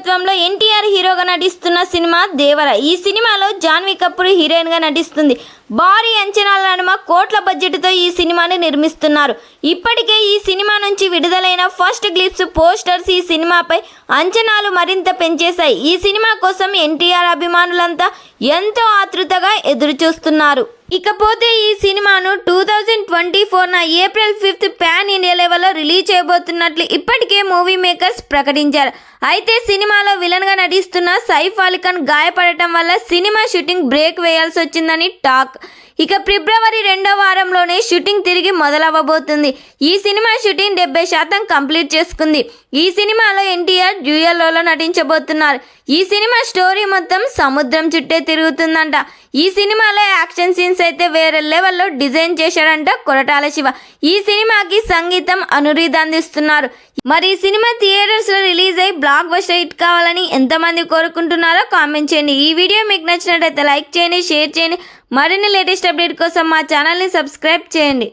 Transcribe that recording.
దర్శకత్వంలో ఎన్టీఆర్ హీరోగా నటిస్తున్న సినిమా దేవర. ఈ సినిమాలో జాన్వీ కపూర్ హీరోయిన్ గా నటిస్తుంది. భారీ అంచనాల నడుమ కోట్ల బడ్జెట్తో ఈ సినిమాని నిర్మిస్తున్నారు. ఇప్పటికే ఈ సినిమా నుంచి విడుదలైన ఫస్ట్ గ్లిప్స్ పోస్టర్స్ ఈ సినిమాపై అంచనాలు మరింత పెంచేశాయి. ఈ సినిమా కోసం ఎన్టీఆర్ అభిమానులంతా ఎంతో ఆతృతగా ఎదురు చూస్తున్నారు. ఇకపోతే ఈ సినిమాను 2024 ఏప్రిల్ 5 పాన్ ఇండియా లెవెల్లో రిలీజ్ చేయబోతున్నట్లు ఇప్పటికే మూవీ మేకర్స్ ప్రకటించారు. అయితే సినిమాలో విలన్ గా నటిస్తున్న సైఫ్ అలీ ఖాన్ గాయపడటం వల్ల సినిమా షూటింగ్ బ్రేక్ వేయాల్సి వచ్చిందని టాక్. ఇక ఫిబ్రవరి 2వ వారంలోనే షూటింగ్ తిరిగి మొదలవ్వబోతుంది. ఈ సినిమా షూటింగ్ 70% కంప్లీట్ చేసుకుంది. ఈ సినిమాలో ఎన్టీఆర్ డ్యూయల్ రోల్లో నటించబోతున్నారు. ఈ సినిమా స్టోరీ మొత్తం సముద్రం చుట్టే తిరుగుతుందంట. ఈ సినిమాలో యాక్షన్ సీన్స్ అయితే వేరే లెవెల్లో డిజైన్ చేశాడంట కొరటాల శివ. ఈ సినిమాకి సంగీతం అనురీద్ అందిస్తున్నారు. మరి ఈ సినిమా థియేటర్స్ లో రిలీజ్ అయ్యి బ్లాక్ బస్టర్ హిట్ కావాలని ఎంతమంది కోరుకుంటున్నారో కామెంట్ చేయండి. ఈ వీడియో మీకు నచ్చినట్లయితే లైక్ చేయండి, షేర్ చేయండి. మరిన్ని లేటెస్ట్ అప్డేట్ కోసం మా ఛానల్ని సబ్స్క్రైబ్ చేయండి.